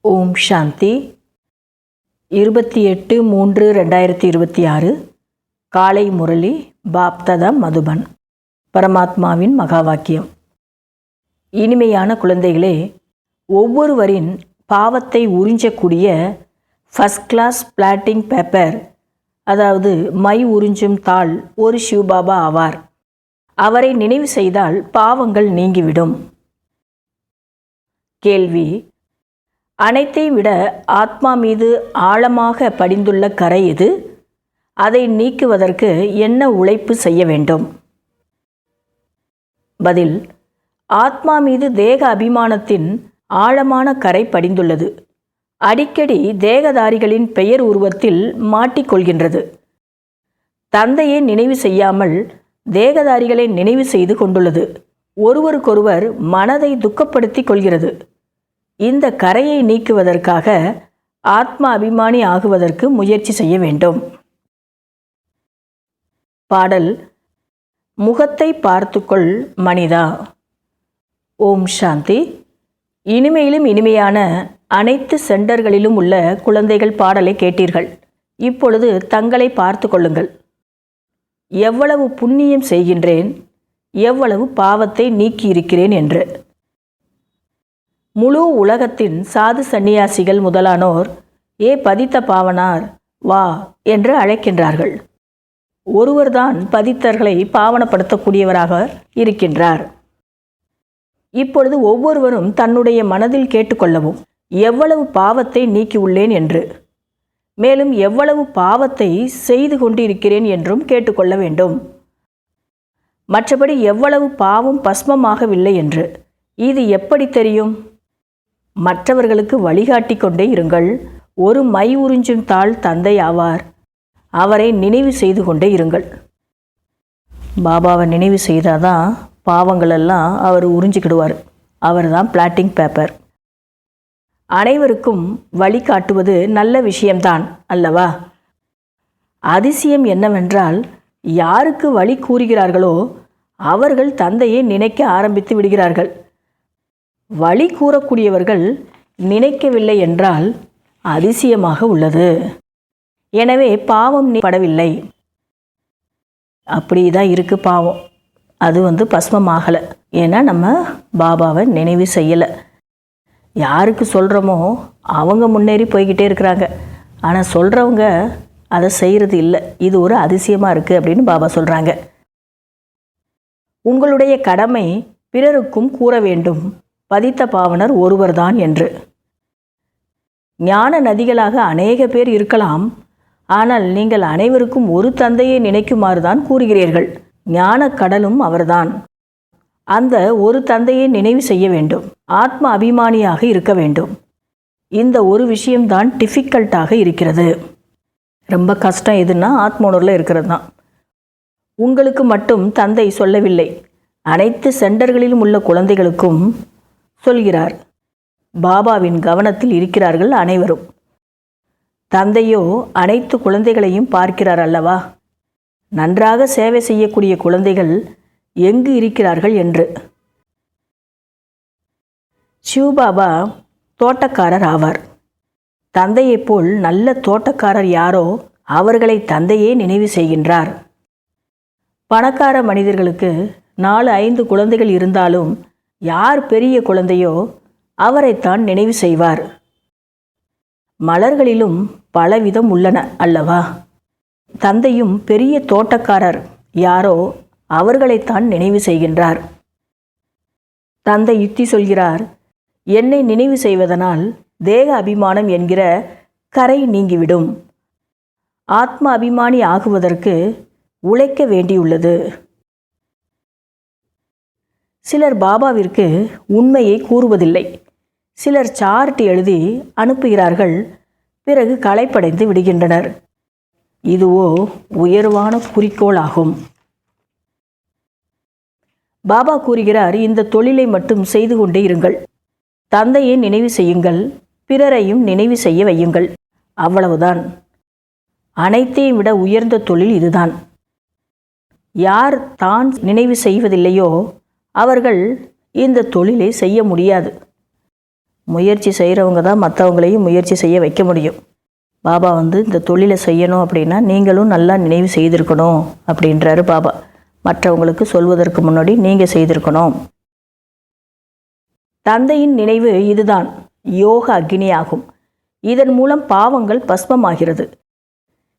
ஓம் சாந்தி 28/3/2026 காலை முரளி பாப்ததா மதுபன். பரமாத்மாவின் மகாவாக்கியம். இனிமையான குழந்தைகளே, ஒவ்வொருவரின் பாவத்தை உறிஞ்சக்கூடிய ஃபஸ்ட் கிளாஸ் பிளாட்டிங் பேப்பர், அதாவது மை உறிஞ்சும் தாள் ஒரு சிவபாபா ஆவார். அவரை நினைவு செய்தால் பாவங்கள் நீங்கிவிடும். கேள்வி: அனைத்தை விட ஆத்மா மீது ஆழமாக படிந்துள்ள கரை எது? அதை நீக்குவதற்கு என்ன உழைப்பு செய்ய வேண்டும்? பதில்: ஆத்மா மீது தேக அபிமானத்தின் ஆழமான கரை படிந்துள்ளது. அடிக்கடி தேகதாரிகளின் பெயர் உருவத்தில் மாட்டிக்கொள்கின்றது. தந்தையை நினைவு செய்யாமல் தேகதாரிகளை நினைவு செய்து கொண்டுள்ளது. ஒருவருக்கொருவர் மனதை துக்கப்படுத்தி கொள்கிறது. இந்த கரையை நீக்குவதற்காக ஆத்மா அபிமானி ஆகுவதற்கு முயற்சி செய்ய வேண்டும். பாடல்: முகத்தை பார்த்துக்கொள் மனிதா. ஓம் சாந்தி. இனிமையிலும் இனிமையான அனைத்து சென்டர்களிலும் உள்ள குழந்தைகள் பாடலை கேட்டீர்கள். இப்பொழுது தங்களை பார்த்து கொள்ளுங்கள். எவ்வளவு புண்ணியம் செய்கின்றேன், எவ்வளவு பாவத்தை நீக்கியிருக்கிறேன் என்று. முழு உலகத்தின் சாது சந்நியாசிகள் முதலானோர் ஏ பதித்த பாவனார் வா என்று அழைக்கின்றார்கள். ஒருவர்தான் பதித்தர்களை பாவனப்படுத்தக்கூடியவராக இருக்கின்றார். இப்பொழுது ஒவ்வொருவரும் தன்னுடைய மனதில் கேட்டுக்கொள்ளவும், எவ்வளவு பாவத்தை நீக்கியுள்ளேன் என்று, மேலும் எவ்வளவு பாவத்தை செய்து கொண்டிருக்கிறேன் என்றும் கேட்டுக்கொள்ள வேண்டும். மற்றபடி எவ்வளவு பாவம் பஸ்மமாகவில்லை என்று இது எப்படி தெரியும்? மற்றவர்களுக்கு வழிகாட்டி கொண்டே இருங்கள். ஒரு மை உறிஞ்சும் தாள் தந்தை ஆவார். அவரை நினைவு செய்து கொண்டே இருங்கள். பாபாவை நினைவு செய்தாதான் பாவங்களெல்லாம் அவர் உறிஞ்சிக்கிடுவார். அவர் தான் பிளாட்டிங் பேப்பர். அனைவருக்கும் வழிகாட்டுவது நல்ல விஷயம்தான் அல்லவா? அதிசயம் என்னவென்றால், யாருக்கு வழி கூறுகிறார்களோ அவர்கள் தந்தையை நினைக்க ஆரம்பித்து விடுகிறார்கள். வழி கூறக்கூடியவர்கள் நினைக்கவில்லை என்றால் அதிசயமாக உள்ளது. எனவே பாவம் படவில்லை. அப்படி தான் இருக்குது பாவம். அது பஸ்மமாகலை. ஏன்னா நம்ம பாபாவை நினைவு செய்யலை. யாருக்கு சொல்கிறோமோ அவங்க முன்னேறி போய்கிட்டே இருக்கிறாங்க. ஆனால் சொல்கிறவங்க அதை செய்கிறது இல்லை. இது ஒரு அதிசயமாக இருக்குது அப்படின்னு பாபா சொல்கிறாங்க. உங்களுடைய கடமை பிறருக்கும் கூற வேண்டும், பதித்த பாவனர் ஒருவர்தான் என்று. ஞான நதிகளாக அநேக பேர் இருக்கலாம். ஆனால் நீங்கள் அனைவருக்கும் ஒரு தந்தையை நினைக்குமாறு தான் கூறுகிறீர்கள். ஞான கடலும் அவர்தான். அந்த ஒரு தந்தையை நினைவு செய்ய வேண்டும். ஆத்ம அபிமானியாக இருக்க வேண்டும். இந்த ஒரு விஷயம்தான் டிஃபிகல்ட்டாக இருக்கிறது. ரொம்ப கஷ்டம் எதுன்னா ஆத்ம உணர்வில் இருக்கிறது தான். உங்களுக்கு மட்டும் தந்தை சொல்லவில்லை, அனைத்து சென்டர்களிலும் உள்ள குழந்தைகளுக்கும் சொல்கிறார். பாபாவின் கவனத்தில் இருக்கிறார்கள் அனைவரும். தந்தையோ அனைத்து குழந்தைகளையும் பார்க்கிறார் அல்லவா? நன்றாக சேவை செய்யக்கூடிய குழந்தைகள் எங்கு இருக்கிறார்கள் என்று. சிவபாபா தோட்டக்காரர் ஆவார். தந்தையைப் போல் நல்ல தோட்டக்காரர் யாரோ அவர்களை தந்தையே நினைவு செய்கின்றார். பணக்கார மனிதர்களுக்கு 4-5 குழந்தைகள் இருந்தாலும் யார் பெரிய குழந்தையோ அவரைத்தான் நினைவு செய்வார். மலர்களிலும் பலவிதம் உள்ளன அல்லவா? தந்தையும் பெரிய தோட்டக்காரர் யாரோ அவர்களைத்தான் நினைவு செய்கின்றார். தந்தை யுக்தி சொல்கிறார், என்னை நினைவு செய்வதனால் தேக அபிமானம் என்கிற கரை நீங்கிவிடும். ஆத்ம அபிமானி ஆகுவதற்கு உழைக்க வேண்டியுள்ளது. சிலர் பாபாவிற்கு உண்மையை கூறுவதில்லை. சிலர் சார்ட் எழுதி அனுப்புகிறார்கள், பிறகு களைப்படைந்து விடுகின்றனர். இதுவோ உயர்வான குறிக்கோள் ஆகும். பாபா கூறுகிறார், இந்த தொழிலை மட்டும் செய்து கொண்டே இருங்கள். தந்தையை நினைவு செய்யுங்கள், பிறரையும் நினைவு செய்ய வையுங்கள். அவ்வளவுதான். அனைத்தையும் விட உயர்ந்த தொழில் இதுதான். யார் தான் நினைவு செய்வதில்லையோ அவர்கள் இந்த தொழிலை செய்ய முடியாது. முயற்சி செய்கிறவங்க தான் மற்றவங்களையும் முயற்சி செய்ய வைக்க முடியும். பாபா இந்த தொழிலை செய்யணும் அப்படின்னா நீங்களும் நல்லா நினைவு செய்திருக்கணும் அப்படின்றாரு பாபா. மற்றவங்களுக்கு சொல்வதற்கு முன்னாடி நீங்கள் செய்திருக்கணும். தந்தையின் நினைவு இதுதான் யோக அக்னி ஆகும். இதன் மூலம் பாவங்கள் பஸ்மமாகிறது.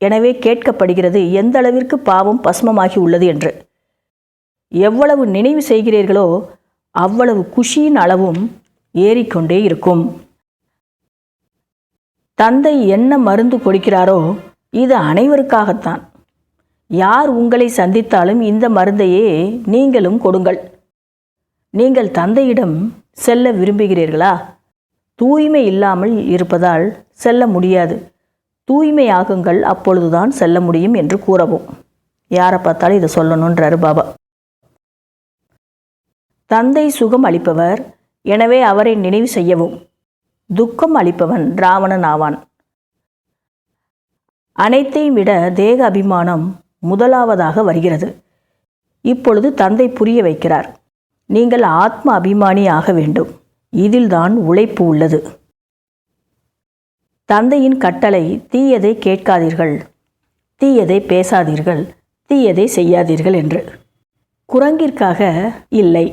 எனவே கேட்கப்படுகிறது, எந்த அளவிற்கு பாவம் பஸ்மமாகி உள்ளது என்று. எவ்வளவு நினைவு செய்கிறீர்களோ அவ்வளவு குஷியின் அளவும் ஏறிக்கொண்டே இருக்கும். தந்தை என்ன மருந்து கொடுக்கிறாரோ இது அனைவருக்காகத்தான். யார் உங்களை சந்தித்தாலும் இந்த மருந்தையே நீங்களும் கொடுங்கள். நீங்கள் தந்தையிடம் செல்ல விரும்புகிறீர்களா? தூய்மை இல்லாமல் இருப்பதால் செல்ல முடியாது. தூய்மையாகுங்கள், அப்பொழுதுதான் செல்ல முடியும் என்று கூறவும். யாரை பார்த்தாலும் இதை சொல்லணுன்றாரு பாபா. தந்தை சுகம் அளிப்பவர், எனவே அவரை நினைவு செய்யவும். துக்கம் அளிப்பவன் ராவணன் ஆவான். அனைத்தையும் விட தேக அபிமானம் முதலாவதாக வருகிறது. இப்பொழுது தந்தை புரிய வைக்கிறார், நீங்கள் ஆத்ம அபிமானி ஆக வேண்டும். இதில்தான் உழைப்பு உள்ளது. தந்தையின் கட்டளை, தீயதை கேட்காதீர்கள், தீயதை பேசாதீர்கள், தீயதை செய்யாதீர்கள் என்று. குரங்கிற்காக இல்லை,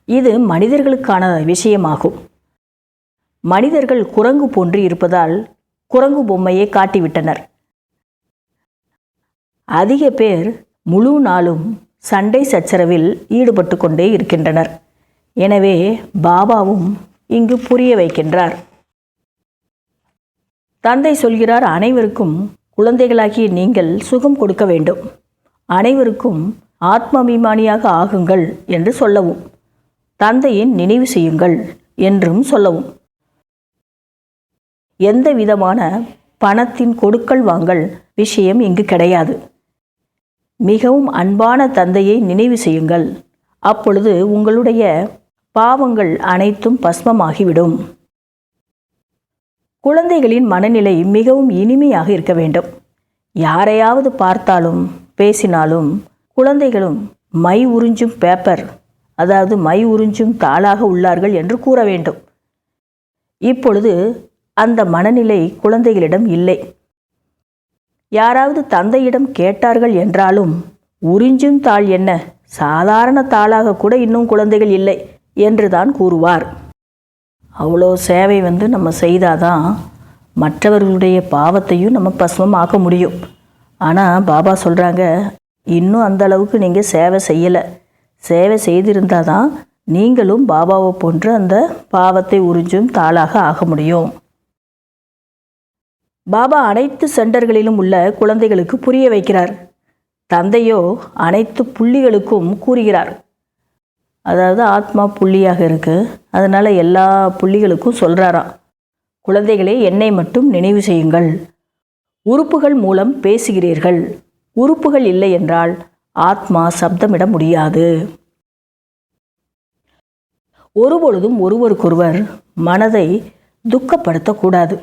இது மனிதர்களுக்கான விஷயமாகும். மனிதர்கள் குரங்கு போன்று இருப்பதால் குரங்கு பொம்மையை காட்டிவிட்டனர். அதிக பேர் முழு நாளும் சண்டை சச்சரவில் ஈடுபட்டு கொண்டே இருக்கின்றனர். எனவே பாபாவும் இங்கு புரிய வைக்கின்றார். தந்தை சொல்கிறார், அனைவருக்கும் குழந்தைகளாகிய நீங்கள் சுகம் கொடுக்க வேண்டும். அனைவருக்கும் ஆத்மாபிமானியாக ஆகுங்கள் என்று சொல்லவும். தந்தையின் நினைவு செய்யுங்கள் என்றும் சொல்லவும். எந்த விதமான பணத்தின் கொடுக்கல் வாங்கல் விஷயம் இங்கு கிடையாது. மிகவும் அன்பான தந்தையை நினைவு செய்யுங்கள். அப்பொழுது உங்களுடைய பாவங்கள் அனைத்தும் பஸ்மமாகிவிடும். குழந்தைகளின் மனநிலை மிகவும் இனிமையாக இருக்க வேண்டும். யாரையாவது பார்த்தாலும் பேசினாலும் குழந்தைகளும் மை உறிஞ்சும் பேப்பர், அதாவது மை உறிஞ்சும் தாளாக உள்ளார்கள் என்று கூற வேண்டும். இப்பொழுது அந்த மனநிலை குழந்தைகளிடம் இல்லை. யாராவது தந்தையிடம் கேட்டார்கள் என்றாலும், உறிஞ்சும் தாள் என்ன, சாதாரண தாளாக கூட இன்னும் குழந்தைகள் இல்லை என்றுதான் கூறுவார். அவ்வளோ சேவை நம்ம செய்தாதான் மற்றவர்களுடைய பாவத்தையும் நம்ம பஸ்மம் ஆக்க முடியும். ஆனால் பாபா சொல்கிறாங்க, இன்னும் அந்த அளவுக்கு நீங்கள் சேவை செய்யலை. சேவை செய்திருந்தால் தான் நீங்களும் பாபாவை போன்று அந்த பாவத்தை உறிஞ்சும் தாளாக ஆக முடியும். பாபா அனைத்து சென்டர்களிலும் உள்ள குழந்தைகளுக்கு புரிய வைக்கிறார். தந்தையோ அனைத்து புள்ளிகளுக்கும் கூறுகிறார். அதாவது ஆத்மா புள்ளியாக இருக்குது, அதனால் எல்லா புள்ளிகளுக்கும் சொல்கிறாராம், குழந்தைகளே என்னை மட்டும் நினைவு செய்யுங்கள். உறுப்புகள் மூலம் பேசுகிறீர்கள். உறுப்புகள் இல்லை என்றால் ஆத்மா சப்தமிட முடியாது. ஒருபொழுதும் ஒருவருக்கொருவர் மனதை துக்கப்படுத்தக்கூடாது.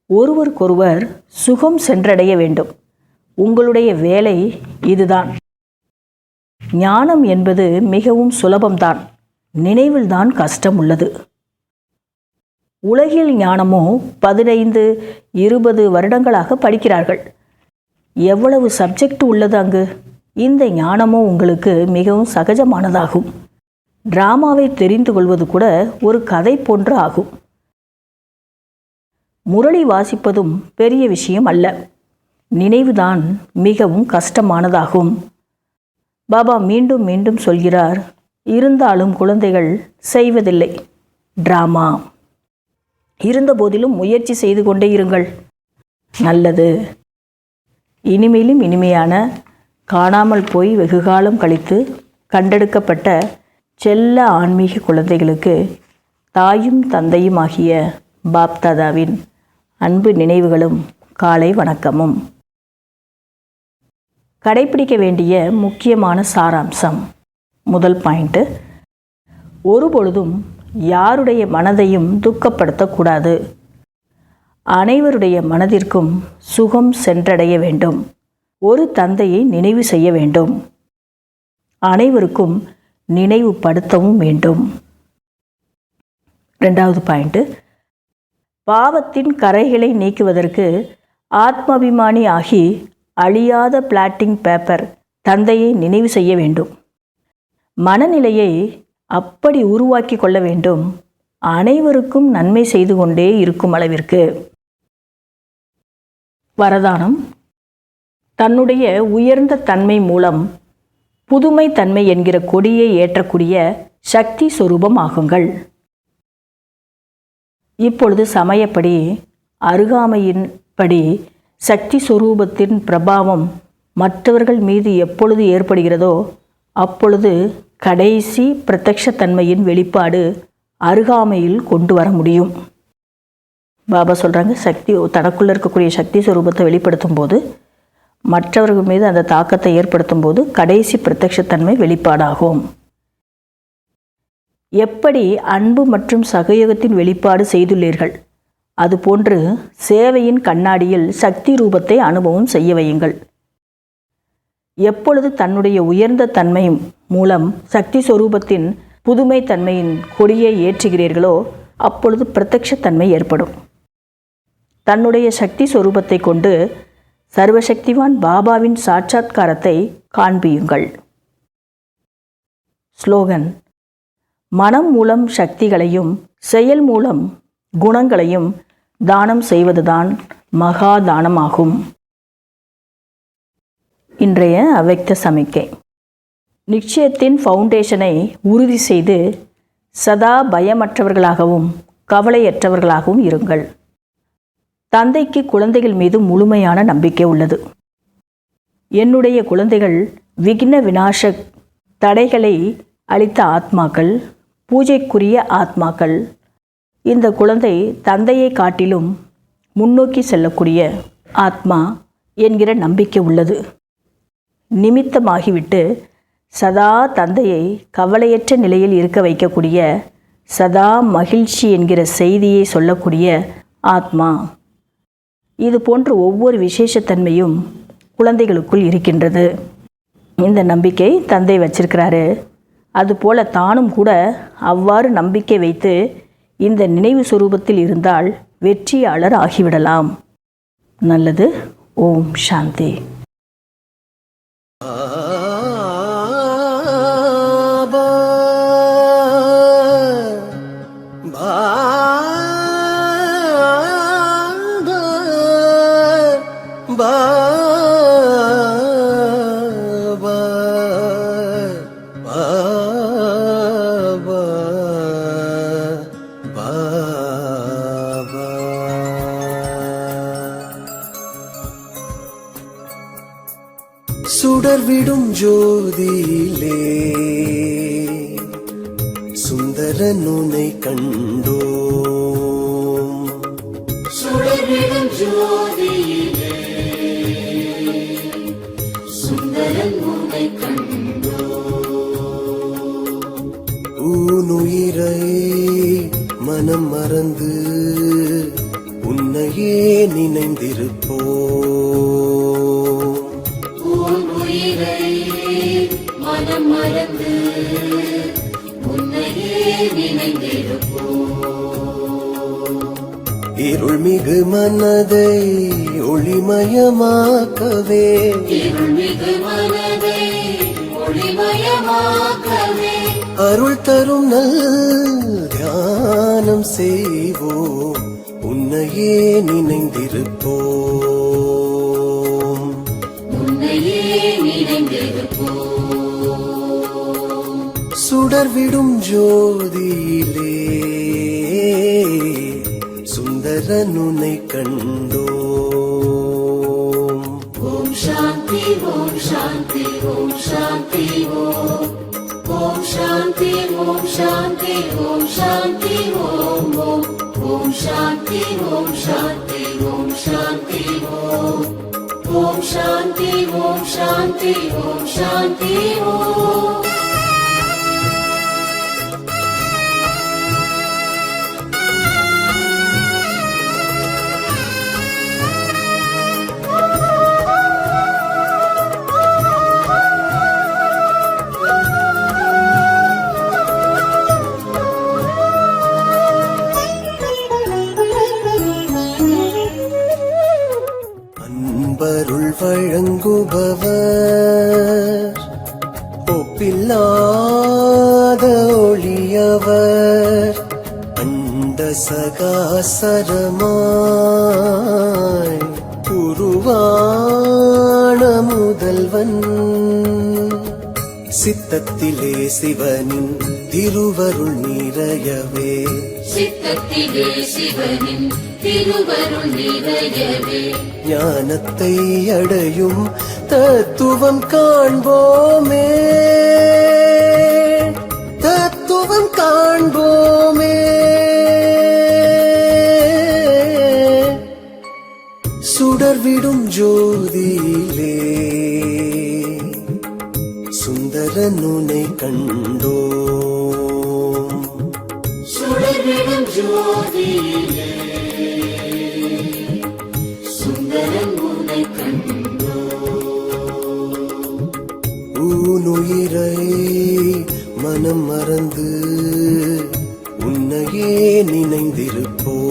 ஒருவருக்கொருவர் சுகம் சென்றடைய வேண்டும். உங்களுடைய வேலை இதுதான். ஞானம் என்பது மிகவும் சுலபம்தான், நினைவில்தான் கஷ்டம் உள்ளது. உலகில் ஞானமோ 15-20 வருடங்களாக படிக்கிறார்கள். எவ்வளவு சப்ஜெக்ட் உள்ளது அங்கு. இந்த ஞானமோ உங்களுக்கு மிகவும் சகஜமானதாகும். டிராமாவை தெரிந்து கொள்வது கூட ஒரு கதை போன்று ஆகும். முரளி வாசிப்பதும் பெரிய விஷயம் அல்ல, நினைவுதான் மிகவும் கஷ்டமானதாகும். பாபா மீண்டும் மீண்டும் சொல்கிறார், இருந்தாலும் குழந்தைகள் செய்வதில்லை டிராமா. இருந்தபோதிலும் முயற்சி செய்து கொண்டே இருங்கள். நல்லது. இனிமேலும் இனிமையான, காணாமல் போய் வெகுகாலம் கழித்து கண்டெடுக்கப்பட்ட செல்ல ஆன்மீக குழந்தைகளுக்கு தாயும் தந்தையும் ஆகிய பாப்தாதாவின் அன்பு நினைவுகளும் காலை வணக்கமும். கடைபிடிக்க வேண்டிய முக்கியமான சாராம்சம். முதல் பாயிண்ட்டு, ஒருபொழுதும் யாருடைய மனதையும் துக்கப்படுத்தக்கூடாது. அனைவருடைய மனதிற்கும் சுகம் சென்றடைய வேண்டும். ஒரு தந்தையை நினைவு செய்ய வேண்டும். அனைவருக்கும் நினைவுபடுத்தவும் வேண்டும். 2வது பாயிண்ட்டு, பாவத்தின் கரைகளை நீக்குவதற்கு ஆத்மாபிமானி ஆகி அழியாத பிளாட்டிங் பேப்பர் தந்தையை நினைவு செய்ய வேண்டும். மனநிலையை அப்படி உருவாக்கி கொள்ள வேண்டும், அனைவருக்கும் நன்மை செய்து கொண்டே இருக்கும் அளவிற்கு. வரதானம், தன்னுடைய உயர்ந்த தன்மை மூலம் புதுமை தன்மை என்கிற கொடியை ஏற்றக்கூடிய சக்தி சொரூபம் ஆகுங்கள். இப்பொழுது சமயப்படி அருகாமையின்படி சக்தி சொரூபத்தின் பிரபாவம் மற்றவர்கள் மீது எப்பொழுது ஏற்படுகிறதோ அப்பொழுது கடைசி பிரத்யக்ஷத்தன்மையின் வெளிப்பாடு அருகாமையில் கொண்டு வர முடியும். பாபா சொல்கிறாங்க, சக்தி தனக்குள்ளே இருக்கக்கூடிய சக்தி சொரூபத்தை வெளிப்படுத்தும் போது, மற்றவர்கள் மீது அந்த தாக்கத்தை ஏற்படுத்தும் போது கடைசி பிரத்யக்ஷத்தன்மை வெளிப்பாடாகும். எப்படி அன்பு மற்றும் சகயோகத்தின் வெளிப்பாடு செய்துள்ளீர்கள், அதுபோன்று சேவையின் கண்ணாடியில் சக்தி ரூபத்தை அனுபவம் செய்ய வையுங்கள். எப்பொழுது தன்னுடைய உயர்ந்த தன்மை மூலம் சக்தி சொரூபத்தின் புதுமை தன்மையின் கொடியை ஏற்றுகிறீர்களோ அப்பொழுது பிரத்யக்ஷத்தன்மை ஏற்படும். தன்னுடைய சக்தி சொரூபத்தை கொண்டு சர்வசக்திவான் பாபாவின் சாட்சாத்காரத்தை காண்பியுங்கள். ஸ்லோகன், மனம் மூலம் சக்திகளையும் செயல் மூலம் குணங்களையும் தானம் செய்வதுதான் மகா தானமாகும். இன்றைய அவ்யக்த சமிக்கை. நிச்சயத்தின் ஃபவுண்டேஷனை உறுதி செய்து சதா பயமற்றவர்களாகவும் கவலையற்றவர்களாகவும் இருங்கள். தந்தைக்கு குழந்தைகள் மீது முழுமையான நம்பிக்கை உள்ளது. என்னுடைய குழந்தைகள் விக்ன விநாச தடைகளை அளித்த ஆத்மாக்கள், பூஜைக்குரிய ஆத்மாக்கள். இந்த குழந்தை தந்தையை காட்டிலும் முன்னோக்கி செல்லக்கூடிய ஆத்மா என்கிற நம்பிக்கை உள்ளது. நிமித்தமாகிவிட்டு சதா தந்தையை கவலையற்ற நிலையில் இருக்க வைக்கக்கூடிய, சதா மகிழ்ச்சி என்கிற செய்தியை சொல்லக்கூடிய ஆத்மா. இது போன்ற ஒவ்வொரு விசேஷத்தன்மையும் குழந்தைகளுக்குள் இருக்கின்றது. இந்த நம்பிக்கை தந்தை வச்சிருக்கிறாரு. அதுபோல தானும் கூட அவ்வாறு நம்பிக்கை வைத்து இந்த நினைவு சுரூபத்தில் இருந்தால் வெற்றியாளர் ஆகிவிடலாம். நல்லது. ஓம் சாந்தி. சுடர்விடும் ஜோதியிலே சுந்தரன் உன்னை கண்டோம். சுடர்விடும் ஜோதியிலே சுந்தரன் உன்னை கண்டோம். ஊனுயிரை மனம் மறந்து உன்னையே நினைந்திருப்போம். மனம் மறந்து உன்னையே நினைந்திருப்போம். இருள்மிகு மனதை ஒளிமயமாக்கவே, இருள்மிகு மனதை ஒளிமயமாக்கவே அருள் தரும் நல் தியானம் செய்வோம். உன்னையே நினைந்திருப்போம். உன்னையே நினைந்திருப்போம். சுடர்விடும் ஜோதியிலே சுந்தரன் உன்னை கண்டோம். ஓம் சாந்தி ஓம் சாந்தி ஓம் சாந்தி ஓம். ஓம் சாந்தி ஓம் சாந்தி ஓம் சாந்தி ஓம் ஓம். ஓம் சாந்தி ஓம் சாந்தி ஓம் சாந்தி ஓம். ஓம் சாந்தி ஓம் சாந்தி ஓம் சாந்தி ஓம். காப்பவர் அண்ட சகாசரமாய் உருவான முதல்வன் சித்தத்திலே சிவனின் திருவருள் நிறையவே சித்தத்திலே சிவனின் திருவருள் நிறையவே ஞானத்தை அடையும் தத்துவம் காண்போமே தத்துவம் காண்போமே சுடர்விடும் ஜோதியிலே சுந்தரனுனை கண்டோம் சுடர்விடும் ஜோதியிலே சுந்தரன் உன்னை கண்டோம் ஊனுயிரை மனம் மறந்து உன்னையே நினைந்திருப்போம்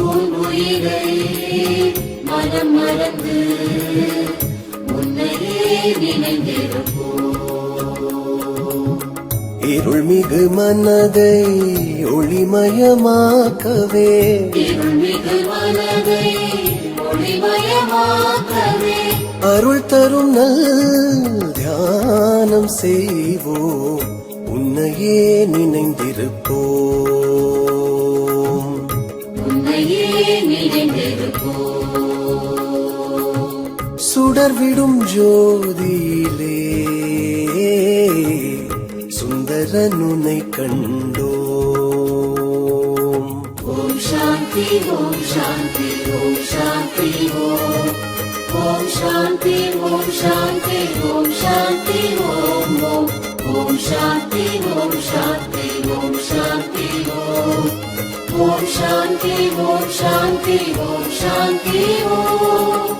உன் உயிரை மனம் மறந்து உன்னையே நினைந்திருப்போம் இருள்மிகு மனதை ஒளிமயமாக்கவே இருள்மிகு மனதை ஒளிமயமாக்கவே அருள் தரும் நல் தியானம் செய்வோம் உன்னையே நினைந்திருப்போம் உன்னையே நினைந்திருப்போம் சுடர்விடும் ஜோதியிலே சுந்தரனுனை கண்டோம் ஓம் சாந்தி ஓம் சாந்தி ஓம் சாந்தி ஓம் ஓம் சாந்தி ஓம் சாந்தி ஓம் சாந்தி ஓம் ஓம் ஓம் சாந்தி ஓம் சாந்தி ஓம் சாந்தி ஓம் ஓம் சாந்தி ஓம் சாந்தி ஓம் சாந்தி ஓம்